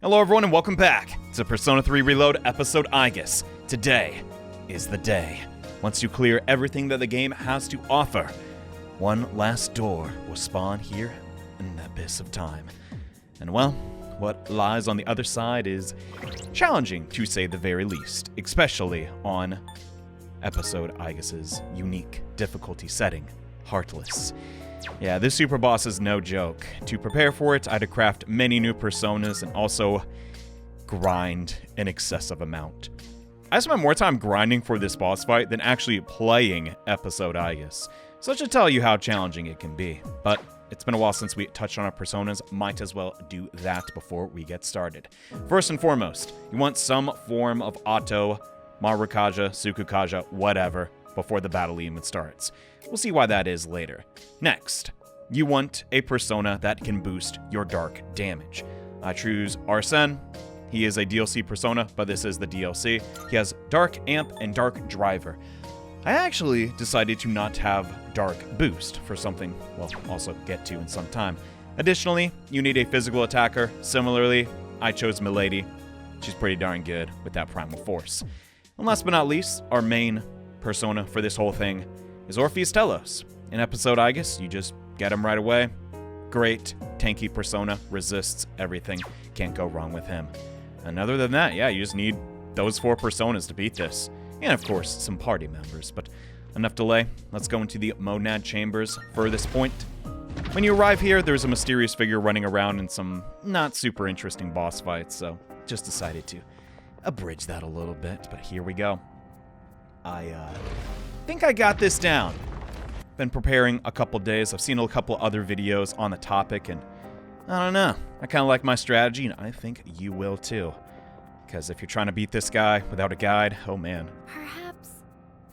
Hello everyone and welcome back to Persona 3 Reload episode Aigis. Today is the day. Once you clear everything that the game has to offer, one last door will spawn here in the abyss of time. And well, what lies on the other side is challenging to say the very least, especially on episode Aigis' unique difficulty setting, Heartless. Yeah, this super boss is no joke. To prepare for it, I had to craft many new personas and also grind an excessive amount. I spent more time grinding for this boss fight than actually playing episode Aigis. So that should tell you how challenging it can be. But it's been a while since we touched on our personas, might as well do that before we get started. First and foremost, you want some form of auto, Marukaja, Sukukaja, whatever, before the battle even starts. We'll see why that is later. Next, you want a persona that can boost your dark damage. I choose Arsene. He is a DLC persona, but this is the DLC. He has Dark Amp and Dark Driver. I actually decided to not have Dark Boost for something we'll also get to in some time. Additionally, you need a physical attacker. Similarly, I chose Milady. She's pretty darn good with that Primal Force. And last but not least, our main persona for this whole thing is Orpheus Telos. In episode Aigis, you just get him right away. Great, tanky persona, resists everything. Can't go wrong with him. And other than that, yeah, you just need those 4 personas to beat this. And of course, some party members. But enough delay, let's go into the Monad Chambers for this point. When you arrive here, there's a mysterious figure running around in some not super interesting boss fights, so just decided to abridge that a little bit, but here we go. I think I got this down. Been preparing a couple days. I've seen a couple other videos on the topic, and I don't know. I kind of like my strategy, and I think you will too. Because if you're trying to beat this guy without a guide, oh man. Perhaps.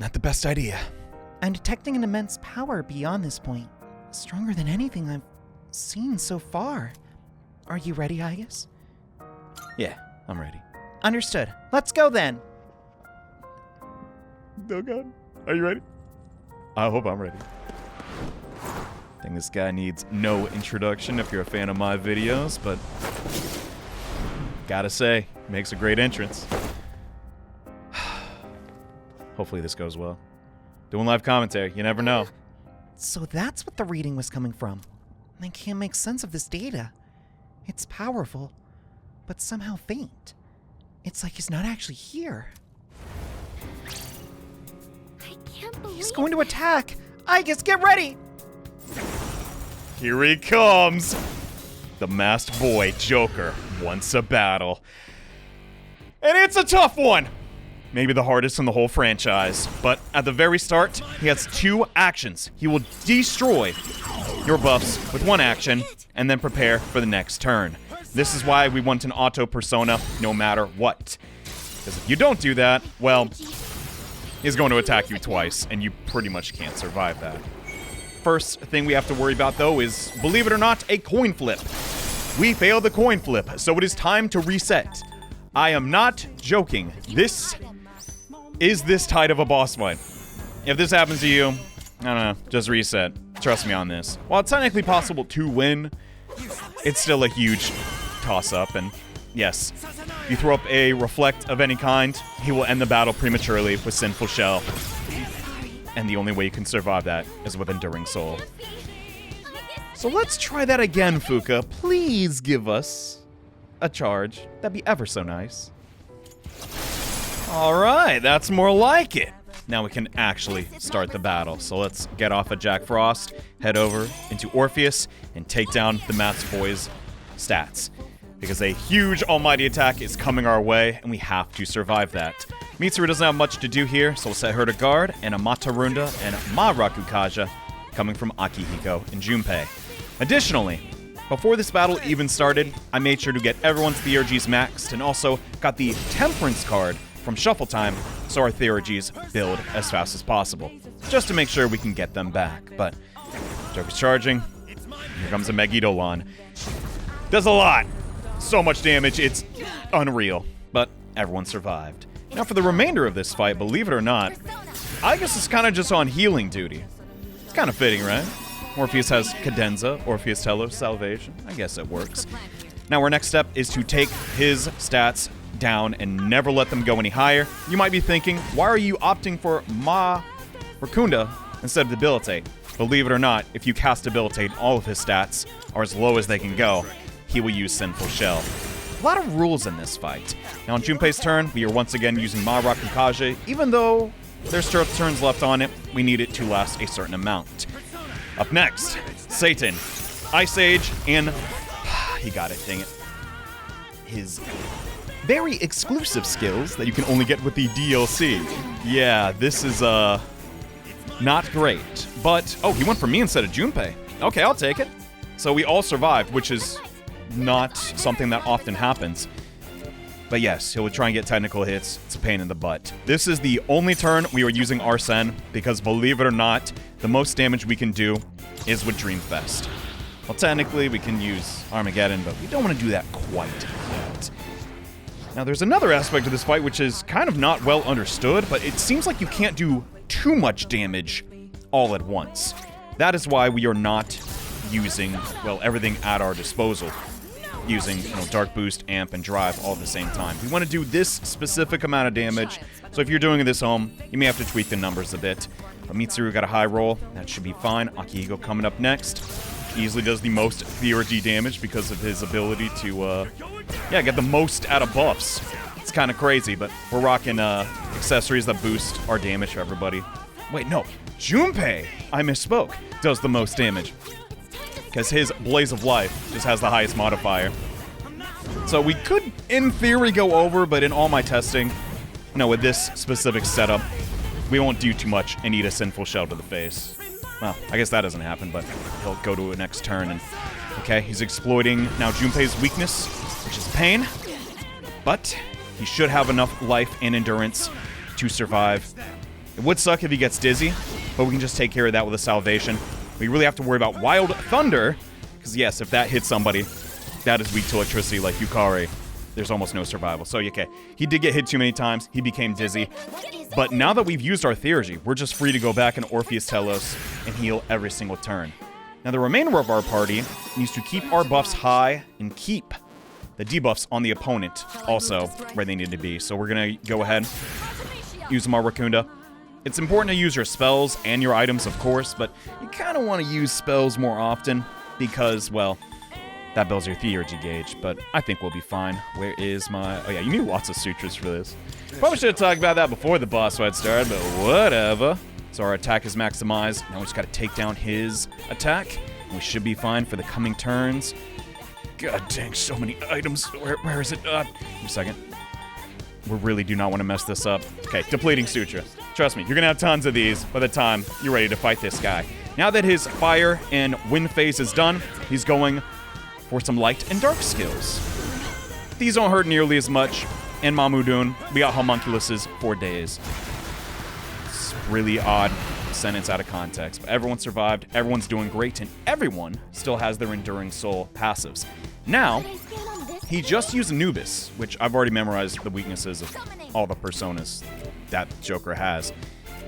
Not the best idea. I'm detecting an immense power beyond this point. Stronger than anything I've seen so far. Are you ready, Aigis? Yeah, I'm ready. Understood. Let's go then. Oh god. Are you ready? I hope I'm ready. I think this guy needs no introduction if you're a fan of my videos, but gotta say, makes a great entrance. Hopefully this goes well. Doing live commentary, you never know. So that's what the reading was coming from. I can't make sense of this data. It's powerful, but somehow faint. It's like he's not actually here. I can't believe He's going to attack! Aigis, get ready! Here he comes! The masked boy, Joker, wants a battle. And it's a tough one! Maybe the hardest in the whole franchise. But at the very start, he has 2 actions. He will destroy your buffs with 1 action, and then prepare for the next turn. This is why we want an auto persona no matter what. Because if you don't do that, well, he's going to attack you twice, and you pretty much can't survive that. First thing we have to worry about, though, is, believe it or not, a coin flip. We failed the coin flip, so it is time to reset. I am not joking. This is this tight of a boss fight. If this happens to you, I don't know, just reset. Trust me on this. While it's technically possible to win, it's still a huge toss-up, and yes, if you throw up a reflect of any kind, he will end the battle prematurely with Sinful Shell. And the only way you can survive that is with Enduring Soul. So let's try that again, Fuka. Please give us a charge. That'd be ever so nice. Alright, that's more like it. Now we can actually start the battle. So let's get off of Jack Frost, head over into Orpheus, and take down the Matt's Boy's stats. Because a huge almighty attack is coming our way, and we have to survive that. Mitsuru doesn't have much to do here, so we'll set her to guard, and a Matarunda and Marakukaja coming from Akihiko and Junpei. Additionally, before this battle even started, I made sure to get everyone's Theurgys maxed, and also got the Temperance card from Shuffle Time, so our Theurgys build as fast as possible, just to make sure we can get them back. But Joker's charging. Here comes a Megidolon. Does a lot. So much damage, it's unreal. But everyone survived. Now for the remainder of this fight, believe it or not, Aigis is kind of just on healing duty. It's kind of fitting, right? Orpheus has Cadenza, Orpheus Telos, Salvation. I guess it works. Now our next step is to take his stats down and never let them go any higher. You might be thinking, why are you opting for Rakunda instead of Debilitate? Believe it or not, if you cast Debilitate, all of his stats are as low as they can go. He will use Sinful Shell. A lot of rules in this fight. Now on Junpei's turn, we are once again using Ma Rakukage. Even though there's still turns left on it, we need it to last a certain amount. Up next, Satan, Ice Age, and he got it, dang it. His very exclusive skills that you can only get with the DLC. Yeah, this is not great. But, oh, he went for me instead of Junpei. Okay, I'll take it. So we all survived, which is not something that often happens. But yes, he'll try and get technical hits. It's a pain in the butt. This is the only turn we are using Arsene, because believe it or not, the most damage we can do is with Dreamfest. Well, technically, we can use Armageddon, but we don't want to do that quite yet. Now, there's another aspect of this fight which is kind of not well understood, but it seems like you can't do too much damage all at once. That is why we are not using, well, everything at our disposal. Using, Dark Boost, Amp, and Drive all at the same time. We want to do this specific amount of damage, so if you're doing this home, you may have to tweak the numbers a bit. But Mitsuru got a high roll. That should be fine. Akihiko coming up next. Easily does the most Theurgy damage because of his ability to, get the most out of buffs. It's kind of crazy, but we're rocking accessories that boost our damage for everybody. Wait, no. Junpei, I misspoke, does the most damage. Because his Blaze of Life just has the highest modifier. So we could, in theory, go over, but in all my testing, with this specific setup, we won't do too much and eat a Sinful Shell to the face. Well, I guess that doesn't happen, but he'll go to a next turn and... Okay, he's exploiting now Junpei's weakness, which is pain. But he should have enough life and endurance to survive. It would suck if he gets dizzy, but we can just take care of that with a Salvation. We really have to worry about Wild Thunder, because yes, if that hits somebody, that is weak to electricity like Yukari. There's almost no survival. So, okay, he did get hit too many times. He became dizzy. But now that we've used our Theurgy, we're just free to go back in Orpheus Telos and heal every single turn. Now, the remainder of our party needs to keep our buffs high and keep the debuffs on the opponent also where they need to be. So we're going to go ahead, use Marakunda. It's important to use your spells and your items, of course, but you kind of want to use spells more often because, well, that builds your Theurgy gauge, but I think we'll be fine. Where is my... Oh yeah, you need lots of sutras for this. Probably should have talked about that before the boss fight started, but whatever. So our attack is maximized. Now we just got to take down his attack. And we should be fine for the coming turns. God dang, so many items. Where is it? Give me a second. We really do not want to mess this up. Okay, depleting sutra. Trust me, you're going to have tons of these by the time you're ready to fight this guy. Now that his fire and wind phase is done, he's going for some light and dark skills. These don't hurt nearly as much. And Mamudun, we got homunculuses for days. It's really odd sentence out of context, but everyone survived, everyone's doing great, and everyone still has their Enduring Soul passives. Now, he just used Anubis, which I've already memorized the weaknesses of all the personas that Joker has.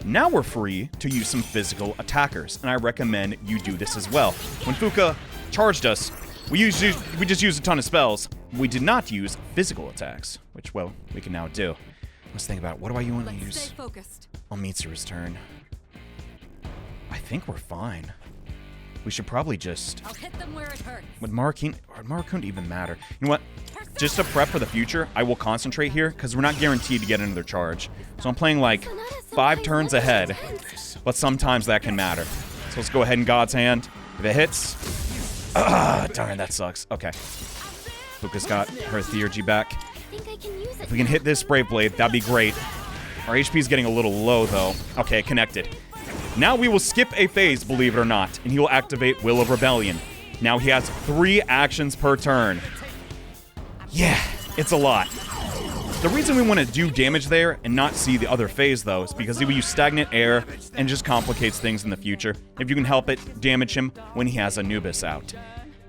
Now we're free to use some physical attackers, and I recommend you do this as well. When Fuka charged us, we just used a ton of spells. We did not use physical attacks, which, well, we can now do. Let's think about it. What do I want to use on Mitsuru's turn? I think we're fine. We should probably just... I'll hit them where it hurts. Would Marakun even matter? You know what? Just to prep for the future, I will concentrate here, because we're not guaranteed to get another charge. So I'm playing like 5 turns ahead, but sometimes that can matter. So let's go ahead in God's Hand. If it hits... darn, that sucks. Okay. Fuka's got her Theurgy back. If we can hit this Brave Blade, that'd be great. Our HP is getting a little low, though. Okay, it connected. Now we will skip a phase, believe it or not, and he will activate Will of Rebellion. Now he has 3 actions per turn. Yeah, it's a lot. The reason we want to do damage there and not see the other phase, though, is because he will use Stagnant Air and just complicates things in the future. If you can help it, damage him when he has Anubis out.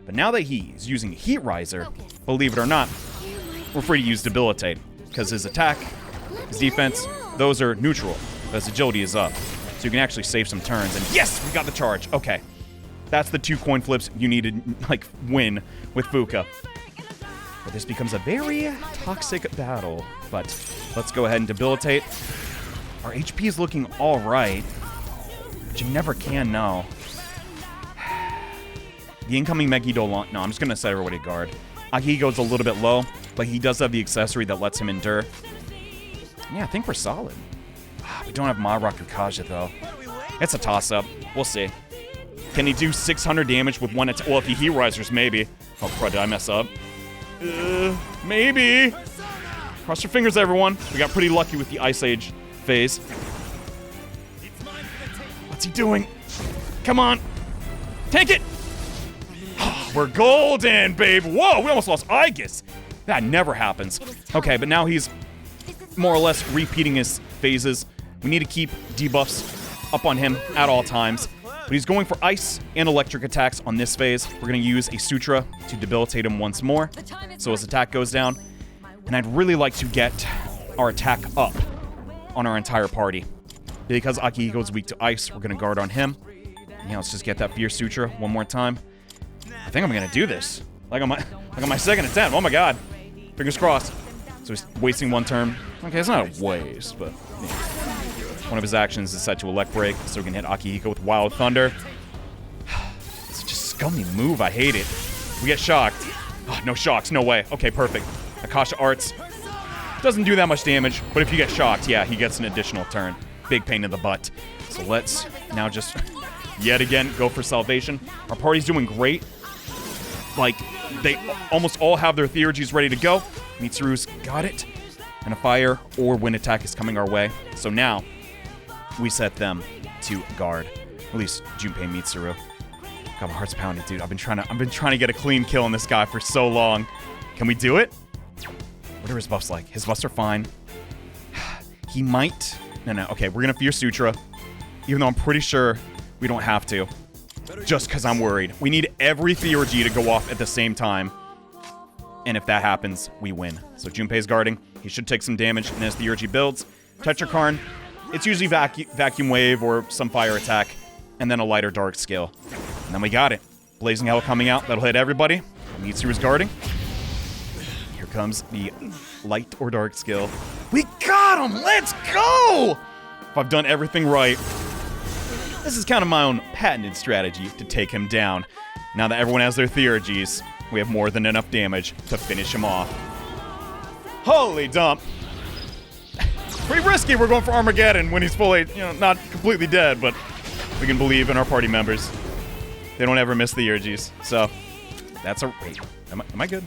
But now that he's using Heat Riser, believe it or not, we're free to use Debilitate, because his attack, his defense, those are neutral, but his agility is up. So you can actually save some turns, and yes, we got the charge. Okay. That's the 2 coin flips you need to, win with Fuka. where this becomes a very toxic battle. But let's go ahead and debilitate. Our HP is looking all right, but you never can know. The incoming Megiddo... No, I'm just going to set everybody to guard. Agigo's a little bit low, but he does have the accessory that lets him endure. Yeah, I think we're solid. We don't have Maharaku Kaja, though. It's a toss-up. We'll see. Can he do 600 damage with one attack? Well, if he heat risers, maybe. Oh, crud, did I mess up? Maybe. Cross your fingers, everyone. We got pretty lucky with the Ice Age phase. What's he doing? Come on. Take it. We're golden, babe. Whoa, we almost lost Aigis. That never happens. Okay, but now he's more or less repeating his phases. We need to keep debuffs up on him at all times. But he's going for ice and electric attacks on this phase. We're going to use a Sutra to debilitate him once more, so his attack goes down. And I'd really like to get our attack up on our entire party. Because Akihigo's weak to ice, we're going to guard on him. Yeah, let's just get that Fierce Sutra one more time. I think I'm going to do this. Like on my second attempt. Oh my god. Fingers crossed. So he's wasting one turn. Okay, it's not a waste, but... Yeah. One of his actions is set to Elect Break, so we can hit Akihiko with Wild Thunder. It's just a scummy move. I hate it. We get shocked. Oh, no shocks. No way. Okay, perfect. Akasha Arts. Doesn't do that much damage, but if you get shocked, yeah, he gets an additional turn. Big pain in the butt. So let's now just, yet again, go for Salvation. Our party's doing great. Like, they almost all have their Theurgies ready to go. Mitsuru's got it. And a fire or wind attack is coming our way. So now, we set them to guard. At least Junpei and Mitsuru. God, my heart's pounding, dude. I've been trying to get a clean kill on this guy for so long. Can we do it? What are his buffs like? His buffs are fine. He might... No. Okay, we're gonna Fierce Sutra. Even though I'm pretty sure we don't have to. Just because I'm worried. We need every Theurgy to go off at the same time. And if that happens, we win. So Junpei's guarding. He should take some damage. And as Theurgy builds, Tetrakarn, it's usually Vacuum Wave or some fire attack. And then a lighter Dark Skill. And then we got it. Blazing Hell coming out. That'll hit everybody. Mitsuru's guarding. Here comes the light or dark skill. We got him! Let's go! If I've done everything right, this is kind of my own patented strategy to take him down. Now that everyone has their Theurgies, we have more than enough damage to finish him off. Holy dump. Pretty risky we're going for Armageddon when he's fully, not completely dead, but we can believe in our party members. They don't ever miss Theurgies, so that's a... Wait, am I good?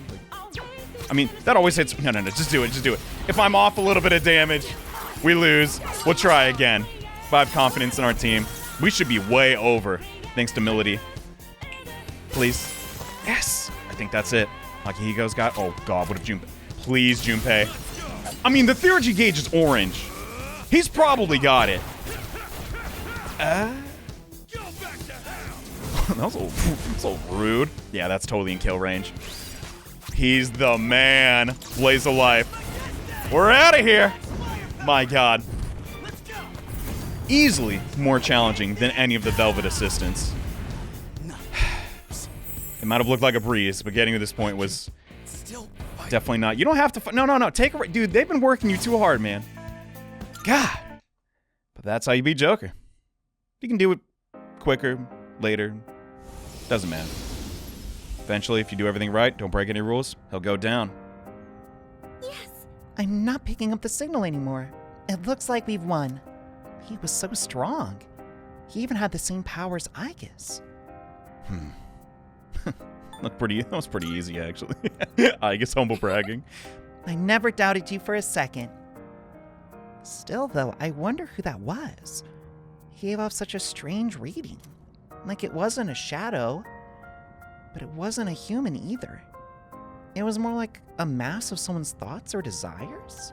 I mean, that always hits... No, just do it. If I'm off a little bit of damage, we lose. We'll try again. If I have confidence in our team, we should be way over, thanks to Milady. Please. Yes! I think that's it. Akihigo's got... Oh, God, what if Junpei... Please, Junpei. I mean, the Theurgy gauge is orange. He's probably got it. That was so rude. Yeah, that's totally in kill range. He's the man. Blaze of Life. We're out of here. My God. Easily more challenging than any of the Velvet assistants. It might have looked like a breeze, but getting to this point was definitely not. You don't have to... No. Take a... Dude, they've been working you too hard, man. God. But that's how you beat Joker. You can do it quicker, later. Doesn't matter. Eventually, if you do everything right, don't break any rules, he'll go down. Yes. I'm not picking up the signal anymore. It looks like we've won. He was so strong. He even had the same power as Aigis. That was pretty easy, actually. Aigis humble bragging. I never doubted you for a second. Still, though, I wonder who that was. He gave off such a strange reading. Like it wasn't a shadow, but it wasn't a human either. It was more like a mass of someone's thoughts or desires.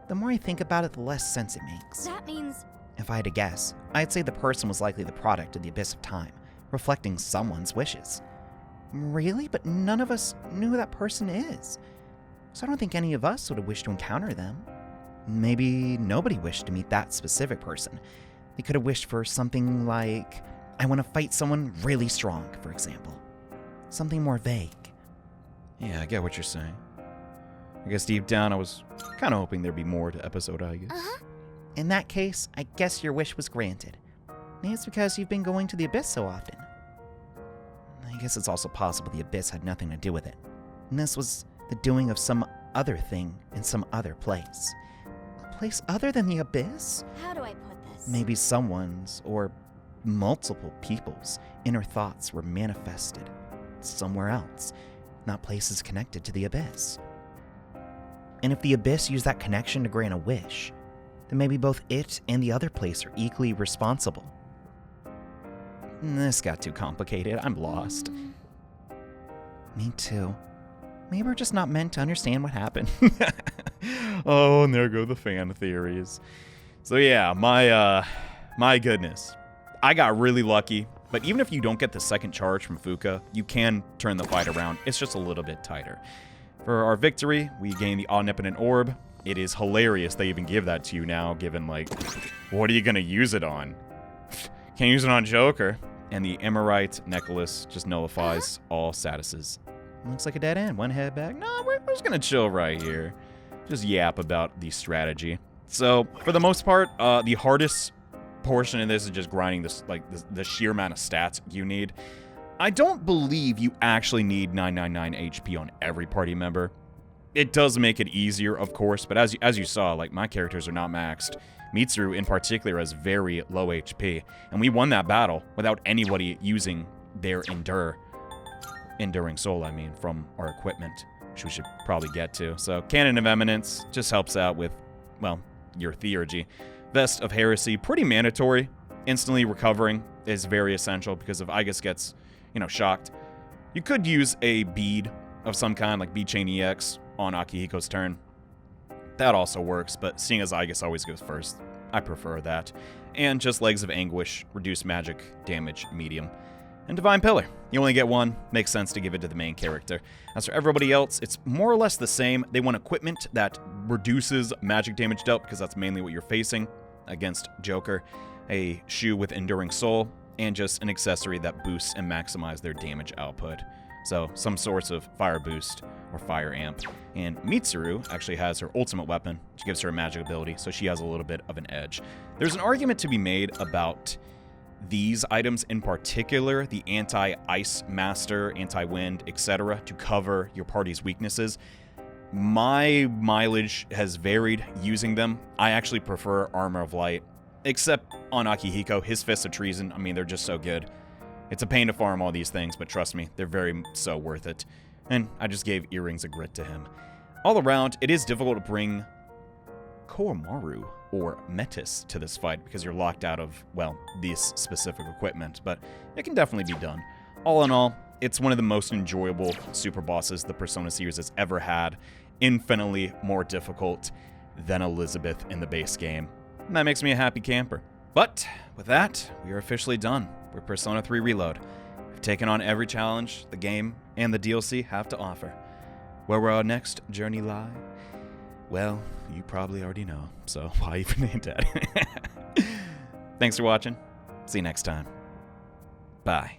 The more I think about it, the less sense it makes. That means... If I had to guess, I'd say the person was likely the product of the abyss of time, reflecting someone's wishes. Really? But none of us knew who that person is. So I don't think any of us would have wished to encounter them. Maybe nobody wished to meet that specific person. They could have wished for something like, I want to fight someone really strong, for example. Something more vague. Yeah, I get what you're saying. I guess deep down I was kind of hoping there'd be more to episode Aigis. In that case, I guess your wish was granted. Maybe it's because you've been going to the Abyss so often. I guess it's also possible the Abyss had nothing to do with it. And this was the doing of some other thing in some other place. A place other than the Abyss? How do I put this? Maybe someone's, or multiple people's, inner thoughts were manifested somewhere else. That place is connected to the Abyss. And if the Abyss used that connection to grant a wish, then maybe both it and the other place are equally responsible. This got too complicated. I'm lost. Me too. Maybe we're just not meant to understand what happened. Oh, and there go the fan theories. So yeah, my goodness. I got really lucky, but even if you don't get the second charge from Fuka, you can turn the fight around. It's just a little bit tighter. For our victory, we gain the Omnipotent Orb. It is hilarious they even give that to you now, given, like, what are you gonna use it on? Can't use it on Joker. And the Emerite Necklace just nullifies all statuses. Looks like a dead end. One head back. No, we're just gonna chill right here. Just yap about the strategy. So, for the most part, the hardest portion of this is just grinding this, like, the sheer amount of stats you need. I don't believe you actually need 999 HP on every party member. It does make it easier, of course, but as you saw, like, my characters are not maxed. Mitsuru, in particular, has very low HP, and we won that battle without anybody using their Enduring Soul, I mean, from our equipment, which we should probably get to. So, Cannon of Eminence just helps out with, well, your Theurgy. Vest of Heresy, pretty mandatory. Instantly recovering is very essential because if Aigis gets, shocked. You could use a bead of some kind, like Bead Chain EX, on Akihiko's turn. That also works, but seeing as Aigis always goes first, I prefer that. And just Legs of Anguish, reduce magic damage medium. And Divine Pillar. You only get one, makes sense to give it to the main character. As for everybody else, it's more or less the same. They want equipment that reduces magic damage dealt, because that's mainly what you're facing against Joker. A shoe with Enduring Soul, and just an accessory that boosts and maximizes their damage output. So, some sorts of fire boost or fire amp. And Mitsuru actually has her ultimate weapon, which gives her a magic ability, so she has a little bit of an edge. There's an argument to be made about these items in particular, the anti-ice master, anti-wind, etc., to cover your party's weaknesses. My mileage has varied using them. I actually prefer Armor of Light, except on Akihiko, his Fists of Treason. I mean, they're just so good. It's a pain to farm all these things, but trust me, they're very so worth it. And I just gave Earrings of Grit to him. All around, it is difficult to bring Koromaru or Metis to this fight because you're locked out of, well, this specific equipment, but it can definitely be done. All in all, it's one of the most enjoyable super bosses the Persona series has ever had. Infinitely more difficult than Elizabeth in the base game. And that makes me a happy camper. But with that, we are officially done with Persona 3 Reload. We've taken on every challenge the game and the DLC have to offer. Where will our next journey lie? Well, you probably already know, so why even hint at it? Thanks for watching. See you next time. Bye.